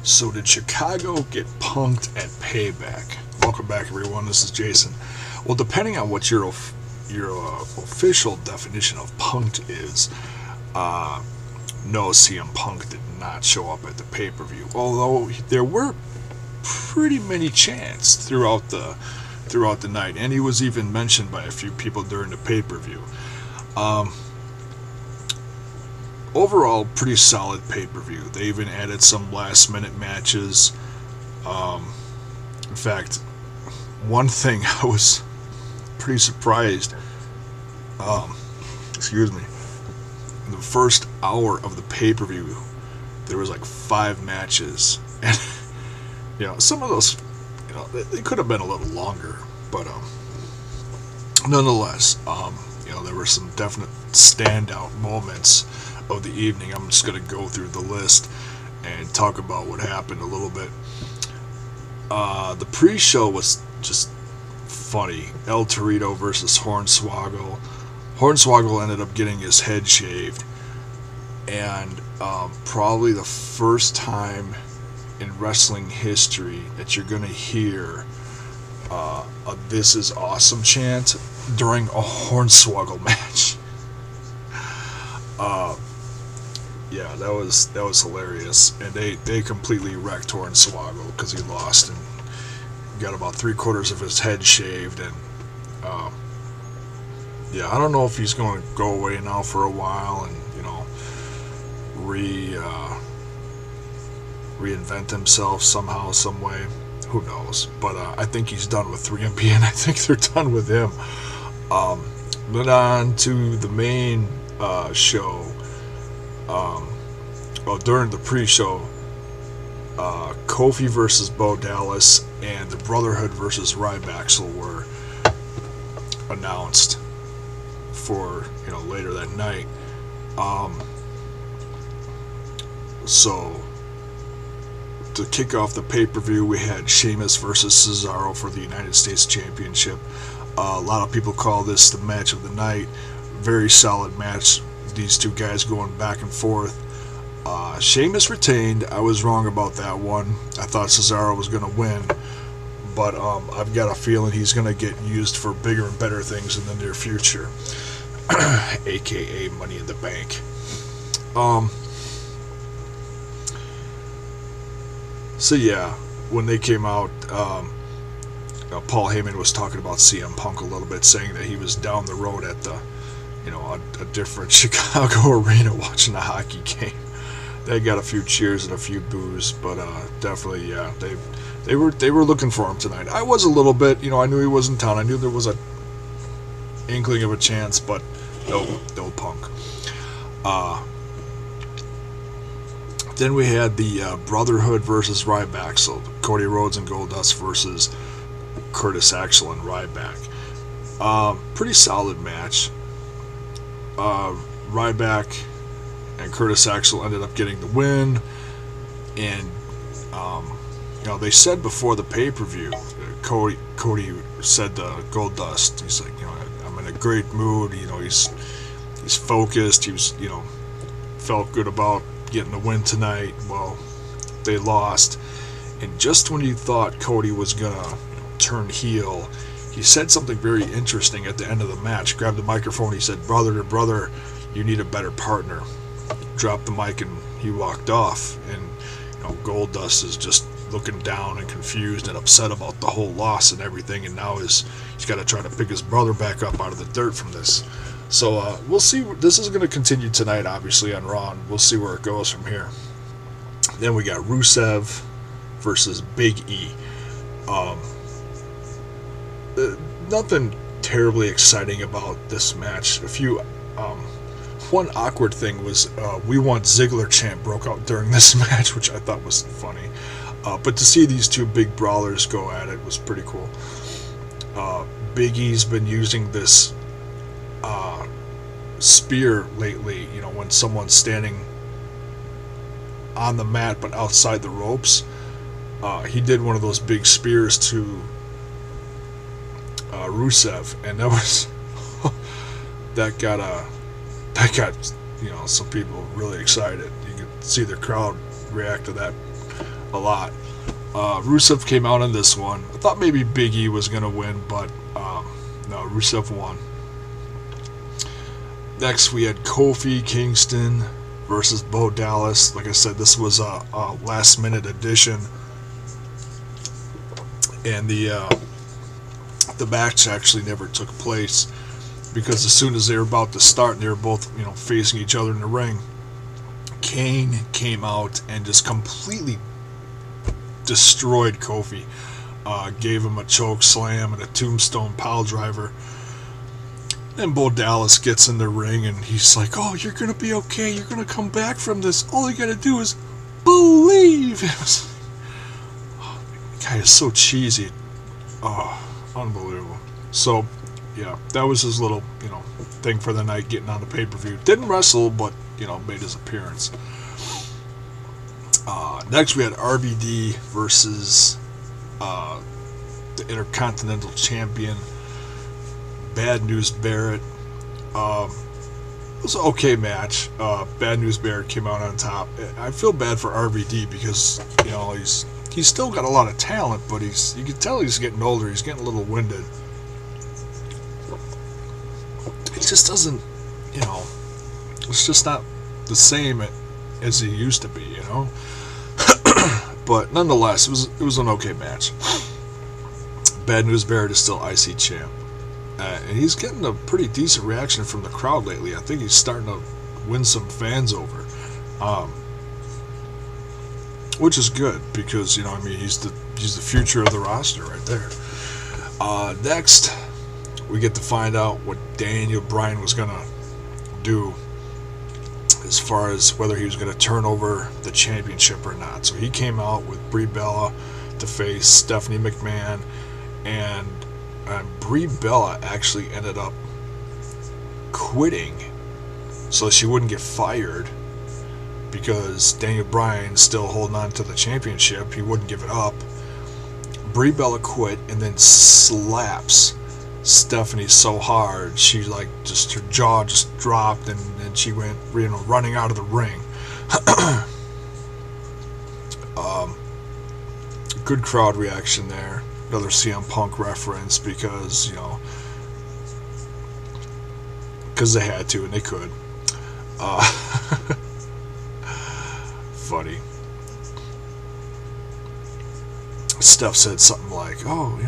So did Chicago get punked at Payback? Welcome back, everyone. This is Jason. Well, depending on what your official definition of punked is, no, CM Punk did not show up at the pay-per-view. Although there were pretty many chants throughout the night, and he was even mentioned by a few people during the pay-per-view. Overall, pretty solid pay-per-view. They even added some last-minute matches. In fact, one thing I was pretty surprised. Excuse me. In the first hour of the pay-per-view, there was like 5 matches, and some of those, they could have been a little longer, but nonetheless, there were some definite standout moments of the evening. I'm just going to go through the list and talk about what happened a little bit. The pre-show was just funny. El Torito versus Hornswoggle. Hornswoggle ended up getting his head shaved, and probably the first time in wrestling history that you're going to hear a "This is awesome" chant during a Hornswoggle match. Yeah, that was hilarious, and they completely wrecked Hornswoggle because he lost and got about 3/4 of his head shaved, and yeah, I don't know if he's going to go away now for a while and reinvent himself somehow, some way. Who knows? But I think he's done with 3MP, and I think they're done with him. Then on to the main show. During the pre-show, Kofi versus Bo Dallas and the Brotherhood versus Ryback were announced for later that night. So to kick off the pay-per-view, we had Sheamus versus Cesaro for the United States Championship. A lot of people call this the match of the night. Very solid match. These two guys going back and forth. Sheamus retained. I was wrong about that one. I thought Cesaro was going to win, but I've got a feeling he's going to get used for bigger and better things in the near future, aka Money in the Bank. So yeah, when they came out, Paul Heyman was talking about CM Punk a little bit, saying that he was down the road at the a different Chicago arena watching a hockey game. They got a few cheers and a few boos, but definitely, yeah, they were looking for him tonight. I was a little bit, I knew he was in town. I knew there was a inkling of a chance, but no Punk. Then we had the Brotherhood versus Ryback, so Cody Rhodes and Goldust versus Curtis Axel and Ryback. Pretty solid match. Ryback and Curtis Axel ended up getting the win, and they said before the pay-per-view, Cody said to Goldust, he's like, I'm in a great mood. He's focused. He was felt good about getting the win tonight. Well, they lost, and just when you thought Cody was gonna turn heel, he said something very interesting at the end of the match. Grabbed the microphone. He said, "Brother to brother, you need a better partner." Dropped the mic and he walked off. And Goldust is just looking down and confused and upset about the whole loss and everything. And now he's got to try to pick his brother back up out of the dirt from this. So we'll see. This is going to continue tonight, obviously, on Raw. And we'll see where it goes from here. Then we got Rusev versus Big E. Nothing terribly exciting about this match. One awkward thing was "We Want Ziggler" chant broke out during this match, which I thought was funny. But to see these two big brawlers go at it was pretty cool. Big E's been using this spear lately. When someone's standing on the mat but outside the ropes, he did one of those big spears to Rusev, and that got some people really excited. You could see the crowd react to that a lot. Rusev came out on this one. I thought maybe Big E was going to win, but no, Rusev won. Next, we had Kofi Kingston versus Bo Dallas. Like I said, this was a last-minute addition, and the match actually never took place because as soon as they were about to start, and they were both facing each other in the ring, Kane came out and just completely destroyed Kofi. Gave him a choke slam and a tombstone pile driver. And Bo Dallas gets in the ring and he's like, "Oh, you're gonna be okay. You're gonna come back from this. All you gotta do is believe." It was, oh, the guy is so cheesy. Oh, unbelievable. So, yeah, that was his little, thing for the night, getting on the pay-per-view. Didn't wrestle, but, made his appearance. Next, we had RVD versus the Intercontinental Champion, Bad News Barrett. It was an okay match. Bad News Barrett came out on top. I feel bad for RVD because, he's still got a lot of talent, but you can tell he's getting older. He's getting a little winded. It just doesn't, it's just not the same as he used to be, But nonetheless, it was an okay match. Bad News Barrett is still IC champ. And he's getting a pretty decent reaction from the crowd lately. I think he's starting to win some fans over. Which is good because, he's the future of the roster right there. Next, we get to find out what Daniel Bryan was going to do as far as whether he was going to turn over the championship or not. So he came out with Brie Bella to face Stephanie McMahon, and Brie Bella actually ended up quitting so she wouldn't get fired because Daniel Bryan's still holding on to the championship. He wouldn't give it up. Brie Bella quit and then slaps Stephanie so hard she just her jaw just dropped and she went running out of the ring. Good crowd reaction there. Another CM Punk reference because they had to and they could. Funny. Steph said something like, "Oh,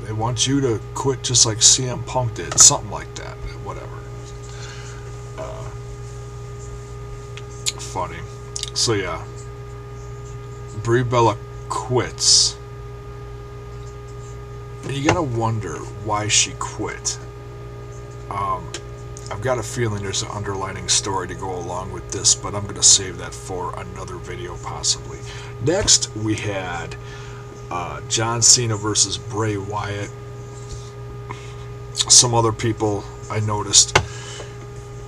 they want you to quit just like CM Punk did," something like that. Whatever. Funny. So yeah, Brie Bella quits, and you gotta wonder why she quit. I've got a feeling there's an underlining story to go along with this, but I'm gonna save that for another video possibly. Next, we had John Cena versus Bray Wyatt. Some other people I noticed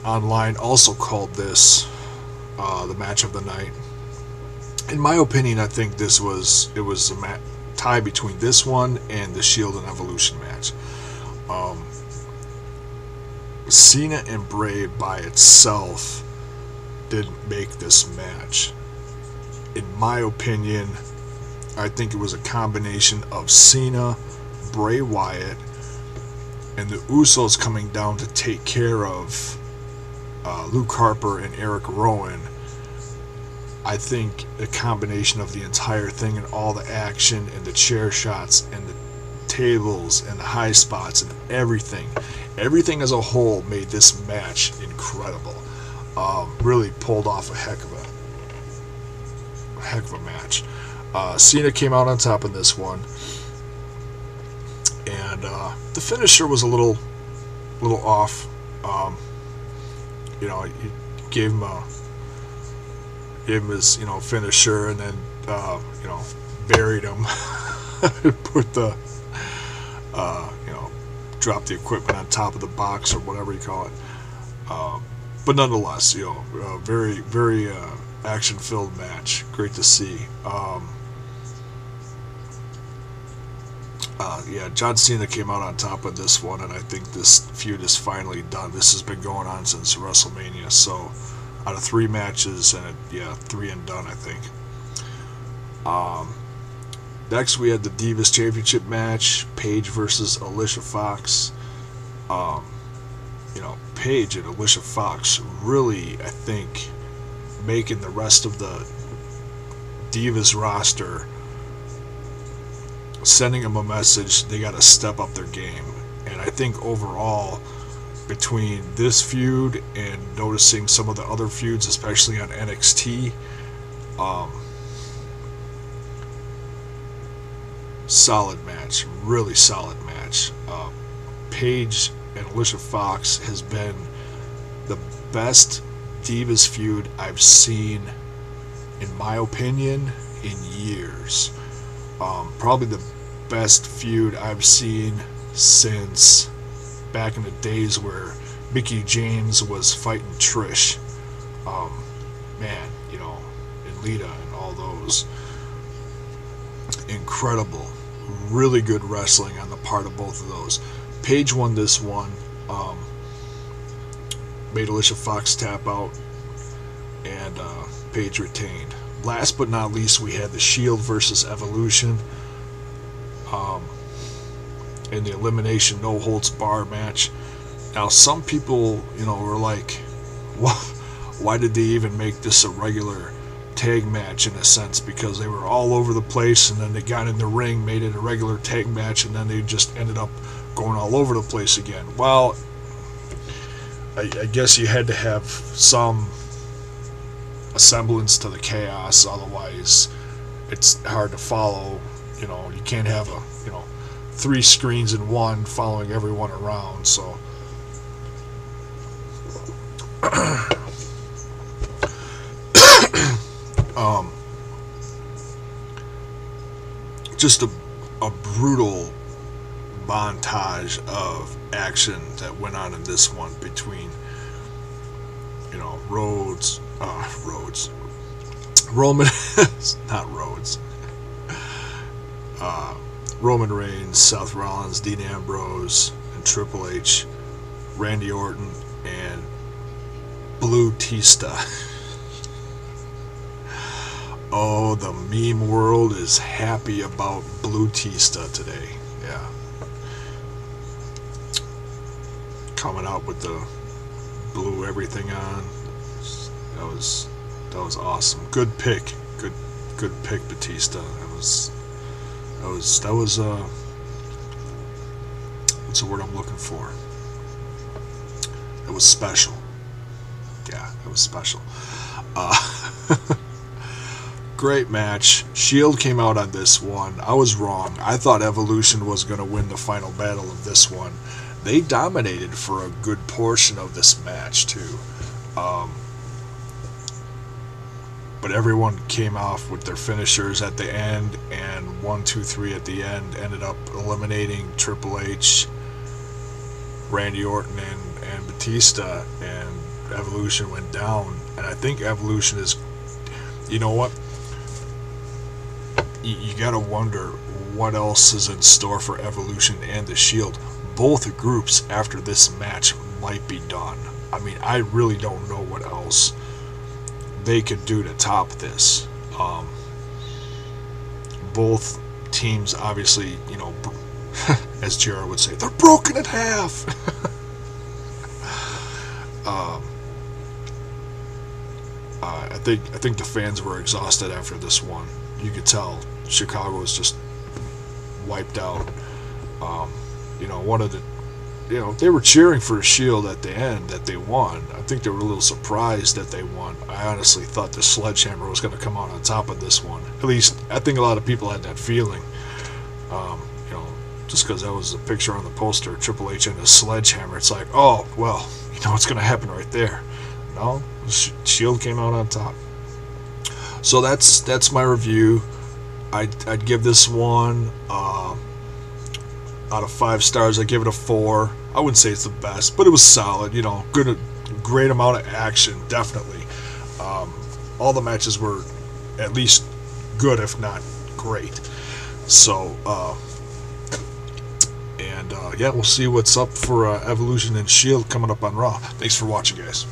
online also called this the match of the night. In my opinion, I think it was a tie between this one and the Shield and Evolution match. Cena and Bray by itself didn't make this match. In my opinion, I think it was a combination of Cena, Bray Wyatt, and the Usos coming down to take care of Luke Harper and Eric Rowan. I think a combination of the entire thing and all the action and the chair shots and the tables and the high spots and everything as a whole made this match incredible. Really pulled off a heck of a match. Cena came out on top in this one, and the finisher was a little off. He gave him his finisher, and then buried him. Put the drop the equipment on top of the box or whatever you call it. But nonetheless, very, very action-filled match. Great to see. John Cena came out on top of this one, and I think this feud is finally done. This has been going on since WrestleMania, so out of 3 matches, and 3 and done, I think. Next, we had the Divas Championship match, Paige versus Alicia Fox. Paige and Alicia Fox really, I think, making the rest of the Divas roster, sending them a message they got to step up their game. And I think overall, between this feud and noticing some of the other feuds, especially on NXT, solid match, really solid match. Paige and Alicia Fox has been the best Divas feud I've seen, in my opinion, in years. Probably the best feud I've seen since back in the days where Mickie James was fighting Trish. And Lita and all those. Incredible. Really good wrestling on the part of both of those. Paige won this one. Made Alicia Fox tap out, and Paige retained. Last but not least, we had the Shield versus Evolution in the elimination no holds bar match. Now, some people, were like, why did they even make this a regular tag match, in a sense? Because they were all over the place, and then they got in the ring, made it a regular tag match, and then they just ended up going all over the place again. Well, I guess you had to have some semblance to the chaos, otherwise it's hard to follow. You can't have 3 screens in one following everyone around. So just a brutal montage of action that went on in this one between Roman not Rhodes Roman Reigns, Seth Rollins, Dean Ambrose, and Triple H, Randy Orton, and Blue Tista. Oh, the meme world is happy about Blue Tista today. Yeah. Coming out with the blue everything on. That was awesome. Good pick. Good pick, Batista. That was what's the word I'm looking for? It was special. Yeah, it was special. Great match. Shield came out on this one. I was wrong. I thought Evolution was going to win the final battle of this one. They dominated for a good portion of this match too. But everyone came off with their finishers at the end, and 1, 2, 3 at the end ended up eliminating Triple H, Randy Orton, and Batista, and Evolution went down. And I think Evolution is, you know what? You gotta wonder what else is in store for Evolution and the Shield. Both groups after this match might be done. I mean, I really don't know what else they could do to top this. Both teams, obviously, as Jared would say, they're broken in half. I think the fans were exhausted after this one. You could tell Chicago was just wiped out. They were cheering for the Shield at the end that they won. I think they were a little surprised that they won. I honestly thought the Sledgehammer was going to come out on top of this one. At least, I think a lot of people had that feeling. Just because that was a picture on the poster, Triple H and his Sledgehammer. It's like, oh, well, what's going to happen right there. No, Shield came out on top. So that's my review. I'd give this one out of 5 stars. I give it a 4. I wouldn't say it's the best, but it was solid. Great amount of action, definitely. All the matches were at least good, if not great. So, we'll see what's up for Evolution and Shield coming up on Raw. Thanks for watching, guys.